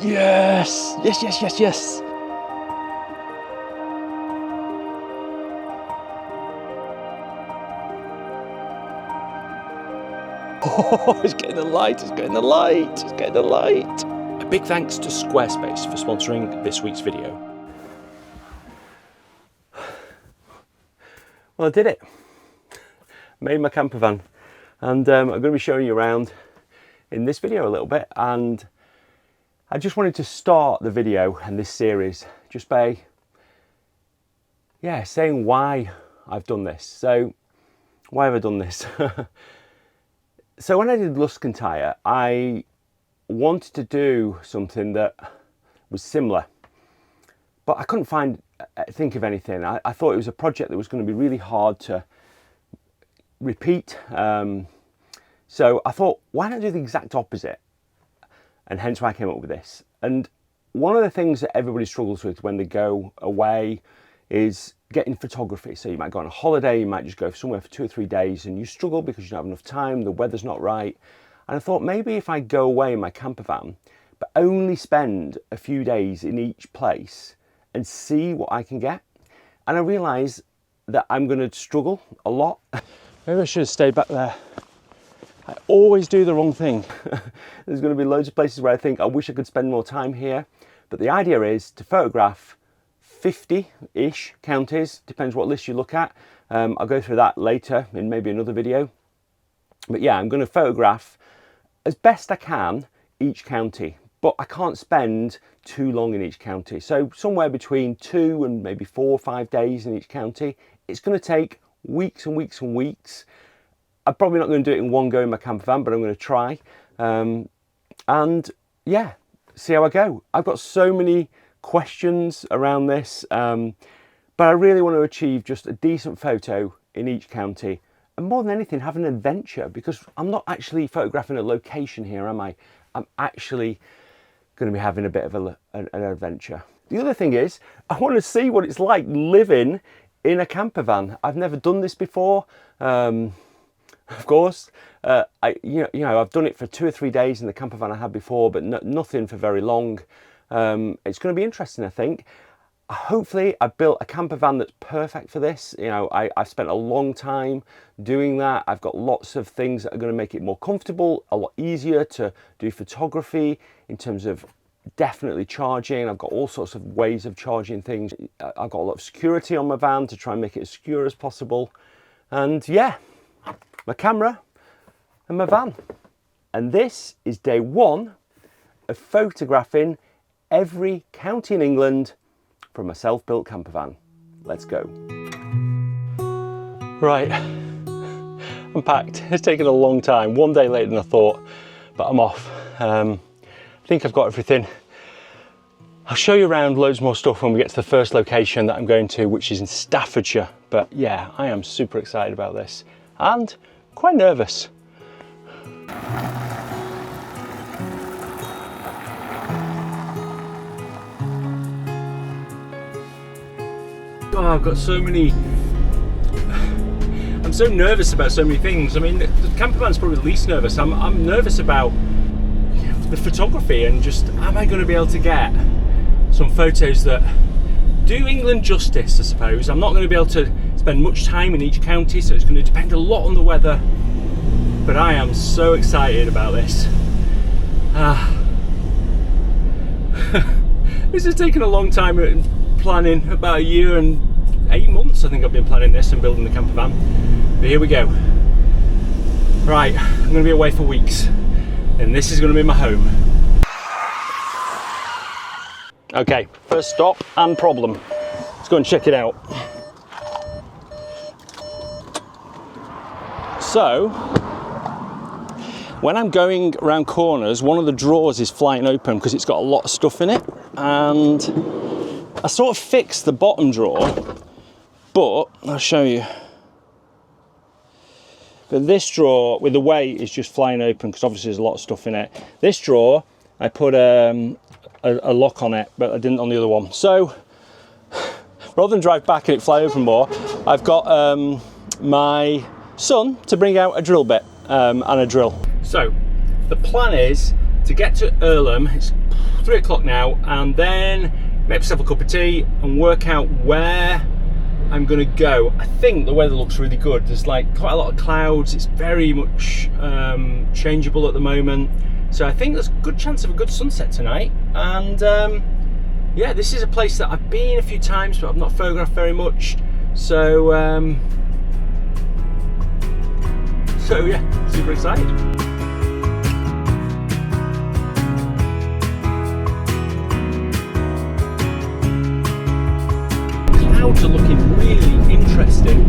Yes, yes, yes, yes, yes. Oh, it's getting the light, it's getting the light, it's getting the light. A big thanks to Squarespace for sponsoring this week's video. Well, I did it. Made my camper van, and I'm going to be showing you around in this video a little bit. And I just wanted to start the video and this series just by saying why I've done this. So why have I done this? So when I did Luscantire, I wanted to do something that was similar, but I couldn't think of anything. I thought it was a project that was going to be really hard to repeat. So I thought, why not do the exact opposite? And hence why I came up with this. And one of the things that everybody struggles with when they go away is getting photography. So you might go on a holiday, you might just go somewhere for 2 or 3 days and you struggle because you don't have enough time, the weather's not right. And I thought maybe if I go away in my camper van, but only spend a few days in each place and see what I can get. And I realised that I'm going to struggle a lot. Maybe I should have stayed back there. I always do the wrong thing. There's going to be loads of places where I think I wish I could spend more time here. But the idea is to photograph 50-ish counties, depends what list you look at. I'll go through that later in maybe another video. But yeah, I'm going to photograph as best I can each county, but I can't spend too long in each county. So somewhere between 2 and maybe 4 or 5 days in each county. It's going to take weeks and weeks and weeks. I'm probably not going to do it in one go in my camper van, but I'm going to try. And yeah, see how I go. I've got so many questions around this, but I really want to achieve just a decent photo in each county, and more than anything have an adventure, because I'm not actually photographing a location here, am I? I'm actually going to be having a bit of an adventure. The other thing is I want to see what it's like living in a camper van. I've never done this before. Of course, I've done it for 2 or 3 days in the camper van I had before, but nothing for very long. It's going to be interesting, I think. Hopefully I've built a camper van that's perfect for this. You know, I've spent a long time doing that. I've got lots of things that are going to make it more comfortable, a lot easier to do photography in terms of definitely charging. I've got all sorts of ways of charging things. I've got a lot of security on my van to try and make it as secure as possible. And yeah, my camera and my van. And this is day 1 of photographing every county in England from a self-built camper van. Let's go. Right, I'm packed. It's taken a long time, 1 day later than I thought, but I'm off. I think I've got everything. I'll show you around loads more stuff when we get to the first location that I'm going to, which is in Staffordshire. But yeah, I am super excited about this and quite nervous. Oh, I've got so many, I'm so nervous about so many things. I mean, the camper van's probably the least nervous. I'm nervous about the photography and just, am I going to be able to get some photos that do England justice, I suppose. I'm not going to be able to spend much time in each county, so it's going to depend a lot on the weather. But I am so excited about this. This has taken a long time planning, about 1 year and 8 months I think I've been planning this and building the camper van. But here we go. Right, I'm going to be away for weeks and this is going to be my home. Okay, first stop and problem. Let's go and check it out. So, when I'm going around corners, one of the drawers is flying open because it's got a lot of stuff in it, and I sort of fixed the bottom drawer, but I'll show you. But this drawer, with the weight, is just flying open because obviously there's a lot of stuff in it. This drawer, I put a lock on it, but I didn't on the other one. So rather than drive back and it fly open more, I've got my son to bring out a drill bit and a drill. So the plan is to get to Earlham. It's 3 o'clock now, and then make myself a cup of tea and work out where I'm gonna go. I think the weather looks really good. There's like quite a lot of clouds. It's very much changeable at the moment. So I think there's a good chance of a good sunset tonight. And yeah, this is a place that I've been a few times, but I've not photographed very much. So yeah, super excited. Clouds are looking really interesting.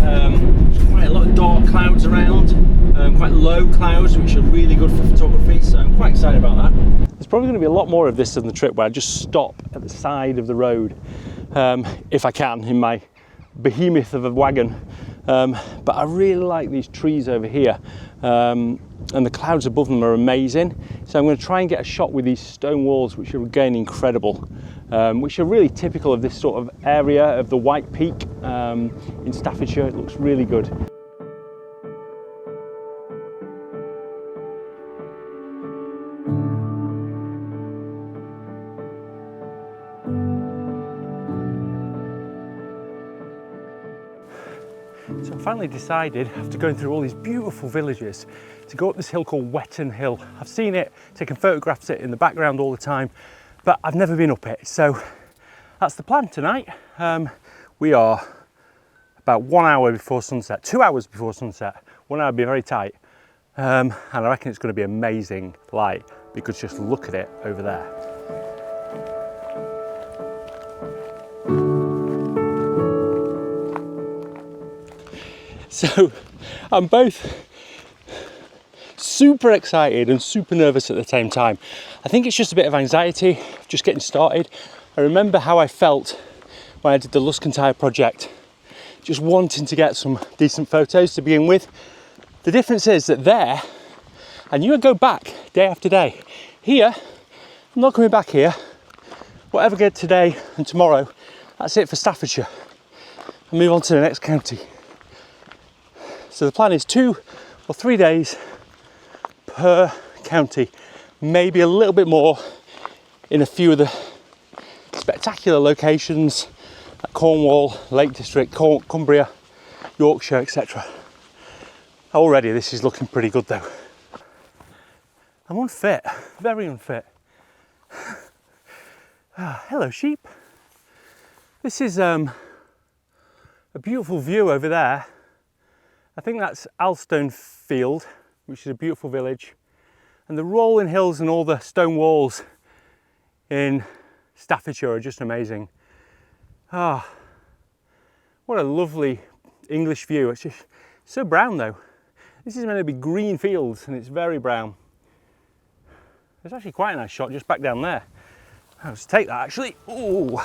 There's quite a lot of dark clouds around, quite low clouds, which are really good for photography, so I'm quite excited about that. There's probably going to be a lot more of this on the trip, where I just stop at the side of the road, if I can, in my behemoth of a wagon. But I really like these trees over here, and the clouds above them are amazing. So I'm going to try and get a shot with these stone walls, which are again incredible, which are really typical of this sort of area of the White Peak in Staffordshire. It looks really good. So I finally decided, after going through all these beautiful villages, to go up this hill called Weton Hill. I've seen it, taken photographs of it in the background all the time, but I've never been up it. So that's the plan tonight. We are about 1 hour before sunset, 2 hours before sunset. 1 hour would be very tight. And I reckon it's going to be amazing light, because just look at it over there. So I'm both super excited and super nervous at the same time. I think it's just a bit of anxiety, just getting started. I remember how I felt when I did the Luscantire project, just wanting to get some decent photos to begin with. The difference is that there, I knew I'd go back day after day. Here, I'm not coming back here. Whatever I get today and tomorrow, that's it for Staffordshire. I'll move on to the next county. So the plan is 2 or 3 days per county, maybe a little bit more in a few of the spectacular locations like Cornwall, Lake District, Cumbria, Yorkshire, etc. Already this is looking pretty good though. I'm unfit, very unfit. Hello sheep. This is a beautiful view over there. I think that's Alstone Field, which is a beautiful village. And the rolling hills and all the stone walls in Staffordshire are just amazing. Ah, what a lovely English view. It's just so brown though. This is meant to be green fields and it's very brown. There's actually quite a nice shot just back down there. I'll just take that actually. Ooh.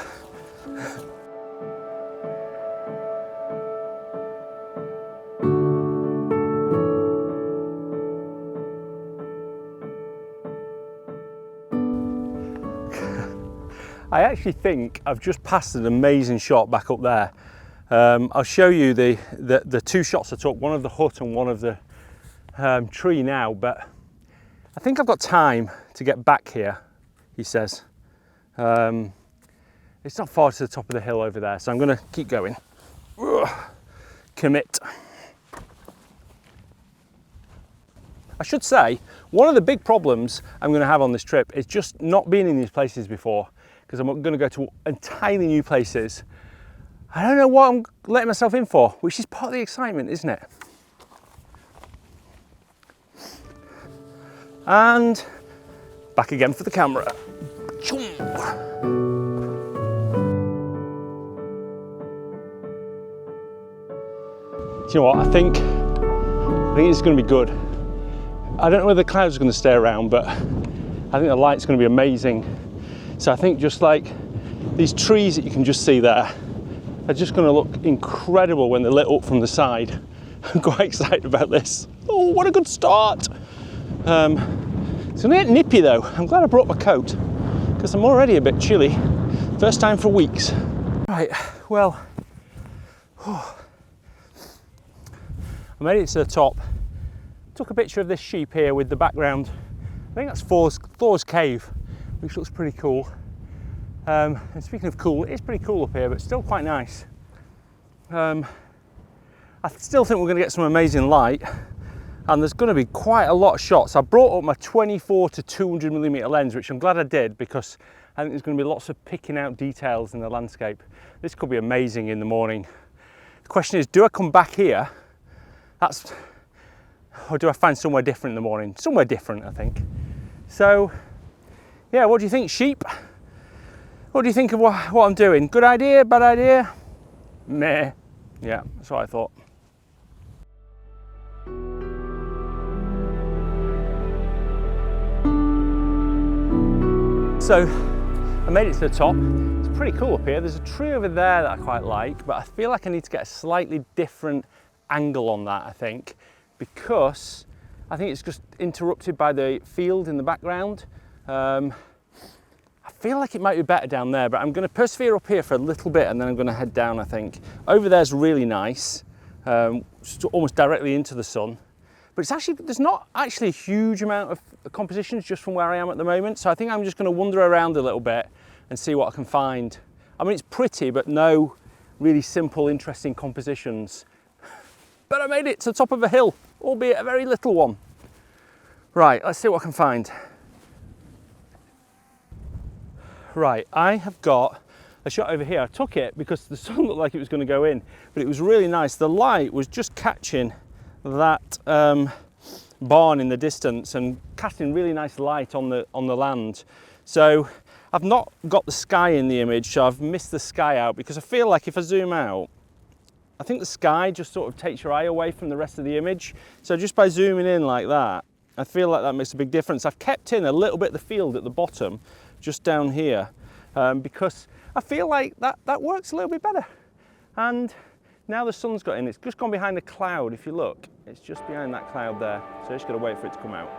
I actually think I've just passed an amazing shot back up there. I'll show you the 2 shots I took, one of the hut and one of the tree now, but I think I've got time to get back here, he says. It's not far to the top of the hill over there, so I'm going to keep going. Ugh. Commit. I should say, one of the big problems I'm going to have on this trip is just not being in these places before, because I'm going to go to entirely new places. I don't know what I'm letting myself in for, which is part of the excitement, isn't it? And back again for the camera. Do you know what? I think it's going to be good. I don't know whether the clouds are going to stay around, but I think the light's going to be amazing. So I think just like these trees that you can just see there are just going to look incredible when they're lit up from the side. I'm quite excited about this. Oh, what a good start. It's going to get nippy though. I'm glad I brought my coat because I'm already a bit chilly. First time for weeks. Right, well, I made it to the top. Took a picture of this sheep here with the background. I think that's Thor's Cave. which looks pretty cool. And speaking of cool, it's pretty cool up here, but still quite nice. I still think we're going to get some amazing light, and there's going to be quite a lot of shots. I brought up my 24 to 200mm lens, which I'm glad I did, because I think there's going to be lots of picking out details in the landscape. This could be amazing in the morning. The question is, do I come back here? Or do I find somewhere different in the morning? Somewhere different, I think. So, yeah, what do you think, sheep? What do you think of what I'm doing? Good idea, bad idea? Meh. Yeah, that's what I thought. So, I made it to the top. It's pretty cool up here. There's a tree over there that I quite like, but I feel like I need to get a slightly different angle on that, I think, because I think it's just interrupted by the field in the background. I feel like it might be better down there, but I'm going to persevere up here for a little bit and then I'm going to head down, I think. Over there's really nice, almost directly into the sun. But it's actually, there's not actually a huge amount of compositions just from where I am at the moment. So I think I'm just going to wander around a little bit and see what I can find. I mean, it's pretty, but no really simple, interesting compositions. But I made it to the top of a hill, albeit a very little one. Right, let's see what I can find. Right, I have got a shot over here. I took it because the sun looked like it was going to go in, but it was really nice. The light was just catching that barn in the distance and casting really nice light on the land. So I've not got the sky in the image, so I've missed the sky out, because I feel like if I zoom out, I think the sky just sort of takes your eye away from the rest of the image. So just by zooming in like that, I feel like that makes a big difference. I've kept in a little bit of the field at the bottom, just down here, because I feel like that works a little bit better. And now the sun's got in, it's just gone behind a cloud. If you look, it's just behind that cloud there. So I just gotta wait for it to come out.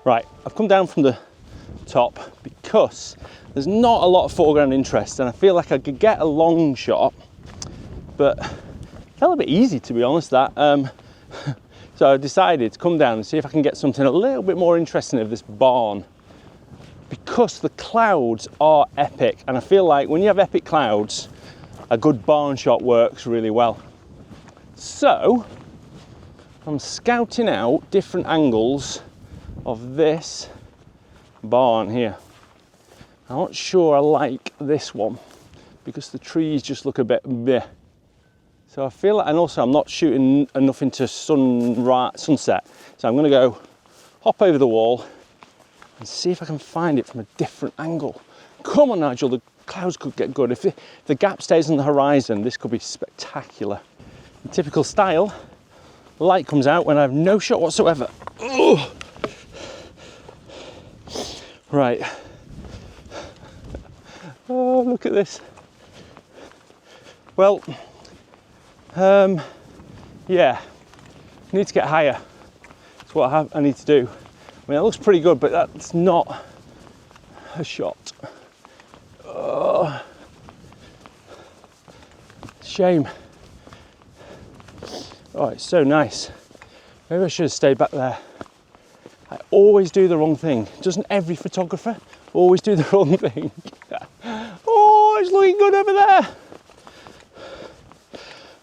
Right, I've come down from the top because there's not a lot of foreground interest, and I feel like I could get a long shot, but it felt a bit easy, to be honest, that. So I decided to come down and see if I can get something a little bit more interesting of this barn, because the clouds are epic, and I feel like when you have epic clouds, a good barn shot works really well. So I'm scouting out different angles of this barn here. I'm not sure I like this one because the trees just look a bit bleh. So I feel like, and also I'm not shooting enough into sunset. So I'm gonna go hop over the wall and see if I can find it from a different angle. Come on, Nigel, the clouds could get good. If the gap stays on the horizon, this could be spectacular. In typical style, the light comes out when I have no shot whatsoever. Ugh. Right. Oh, look at this. Well, yeah, I need to get higher. That's what I need to do. I mean, it looks pretty good, but that's not a shot. Oh, shame. Oh, it's so nice. Maybe I should have stayed back there. I always do the wrong thing. Doesn't every photographer always do the wrong thing? Oh, it's looking good over there.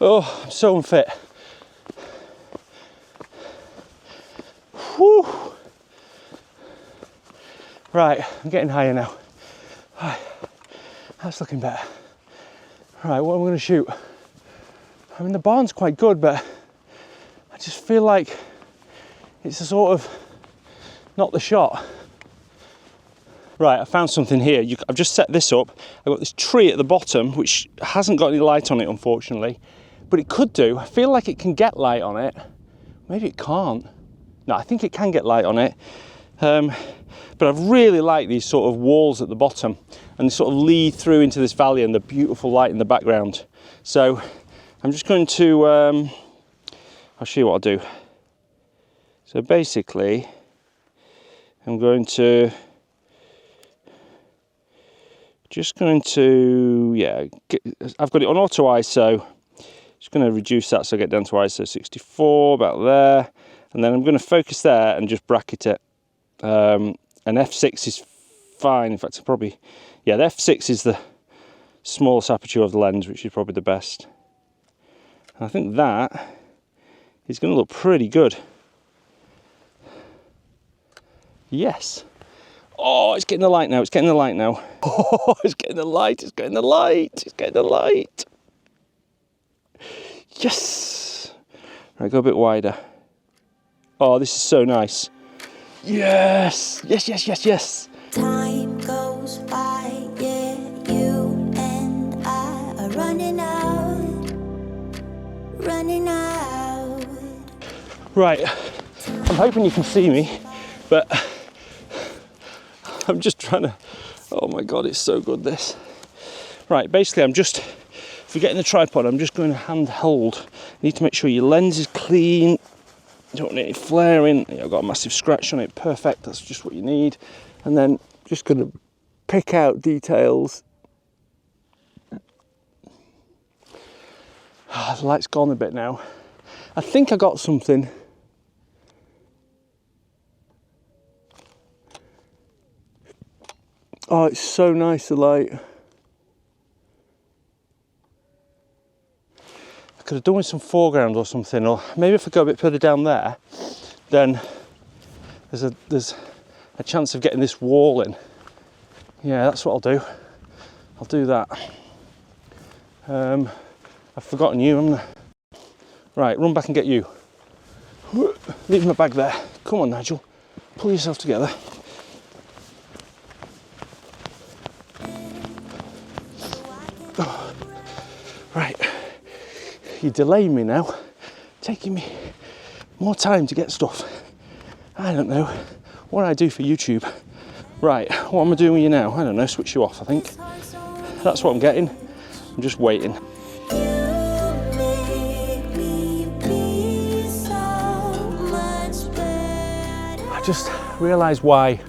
Oh, I'm so unfit. Whew. Right, I'm getting higher now. Right, that's looking better. Right, what am I going to shoot? I mean, the barn's quite good, but I just feel like it's a sort of not the shot. Right, I found something here. I've just set this up. I've got this tree at the bottom, which hasn't got any light on it, unfortunately, but it could do. I feel like it can get light on it. Maybe it can't. No, I think it can get light on it. But I really like these sort of walls at the bottom, and they sort of lead through into this valley and the beautiful light in the background. So I'm just going to, I'll show you what I'll do. So basically, I'm going to Just going to, yeah, I've got it on auto ISO. Just going to reduce that so I get down to ISO 64, about there. And then I'm going to focus there and just bracket it. And f6 is fine. In fact, the f6 is the smallest aperture of the lens, which is probably the best. And I think that is going to look pretty good. Yes. Oh, it's getting the light now, it's getting the light now. Oh, it's getting the light, it's getting the light, it's getting the light. Yes. Right, go a bit wider. Oh, this is so nice. Yes, yes, yes, yes, yes. Time goes by, yeah, you and I are running out. Right, I'm hoping you can see me, but I'm just trying to, oh my God, it's so good this. Right, basically I'm just forgetting the tripod, I'm just going to hand hold. You need to make sure your lens is clean. You don't need any flaring. I've got a massive scratch on it, perfect, that's just what you need. And then just going to pick out details. The light's gone a bit now. I think I got something. Oh, it's so nice, the light. I could have done with some foreground or something, or maybe if I go a bit further down there, then there's a chance of getting this wall in. Yeah, that's what I'll do. I'll do that. I've forgotten you, haven't I? Right, run back and get you. Leave my bag there. Come on, Nigel. Pull yourself together. Oh. Right. You're delaying me now. Taking me more time to get stuff. I don't know. What do I do for YouTube? Right, what am I doing with you now? I don't know, switch you off, I think. That's what I'm getting. I'm just waiting. I just realised why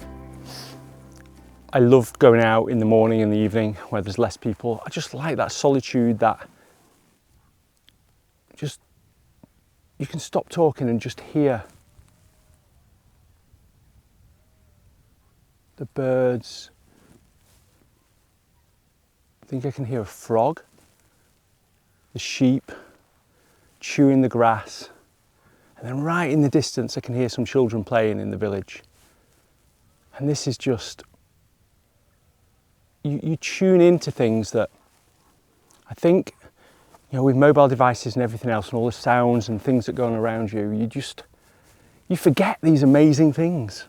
I love going out in the morning and the evening where there's less people. I just like that solitude, that just, you can stop talking and just hear the birds. I think I can hear a frog, the sheep chewing the grass, and then right in the distance I can hear some children playing in the village. And this is just, you tune into things that I think, you know, with mobile devices and everything else and all the sounds and things that go on around you, you forget these amazing things.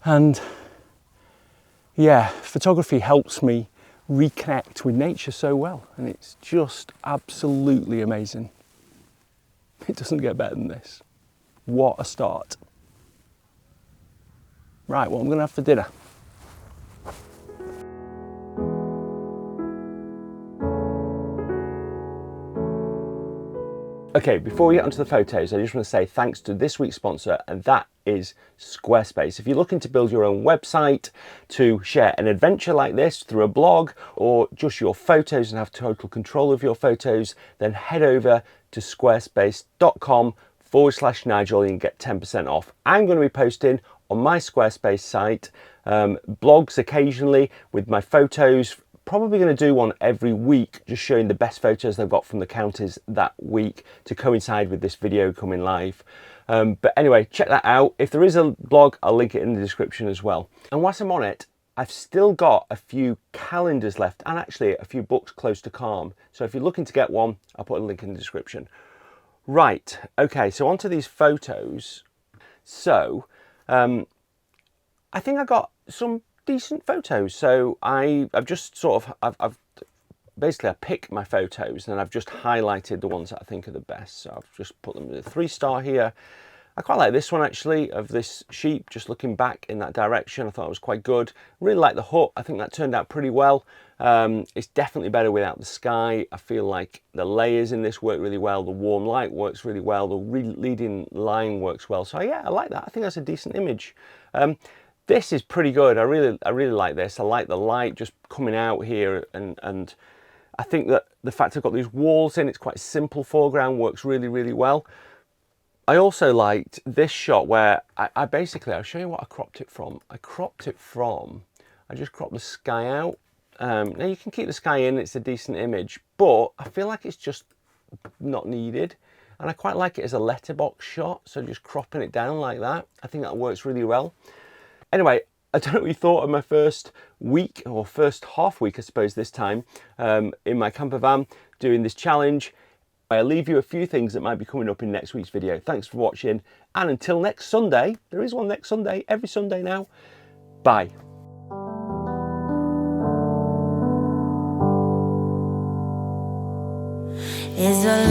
And yeah, photography helps me reconnect with nature so well, and it's just absolutely amazing. It doesn't get better than this. What a start. Right, what I'm going to have for dinner. Okay, before we get onto the photos, I just want to say thanks to this week's sponsor, and that is Squarespace. If you're looking to build your own website, to share an adventure like this through a blog, or just your photos and have total control of your photos, then head over to squarespace.com/Nigel and get 10% off. I'm going to be posting on my Squarespace site blogs occasionally with my photos. Probably going to do one every week, just showing the best photos they've got from the counties that week to coincide with this video coming live. But anyway, check that out. If there is a blog, I'll link it in the description as well. And whilst I'm on it, I've still got a few calendars left and actually a few books close to calm. So if you're looking to get one, I'll put a link in the description. Right, okay, so onto these photos. So, I think I got some decent photos. So I've just sort of, I've basically I pick my photos and I've just highlighted the ones that I think are the best. So I've just put them with a 3-star here. I quite like this one actually, of this sheep just looking back in that direction. I thought it was quite good. Really like the hut. I think that turned out pretty well. It's definitely better without the sky. I feel like the layers in this work really well. The warm light works really well. The leading line works well. So yeah, I like that. I think that's a decent image. This is pretty good. I really like this. I like the light just coming out here, and I think that the fact I've got these walls in, it's quite a simple foreground, works really well. I also liked this shot where I basically, I'll show you what I cropped it from. I just cropped the sky out. Now you can keep the sky in, it's a decent image, but I feel like it's just not needed. And I quite like it as a letterbox shot, so just cropping it down like that. I think that works really well. Anyway, I don't know what you thought of my first week, or first half week, I suppose, this time, in my camper van, doing this challenge. I'll leave you a few things that might be coming up in next week's video. Thanks for watching, and until next Sunday, there is one next Sunday, every Sunday now. Bye. Is a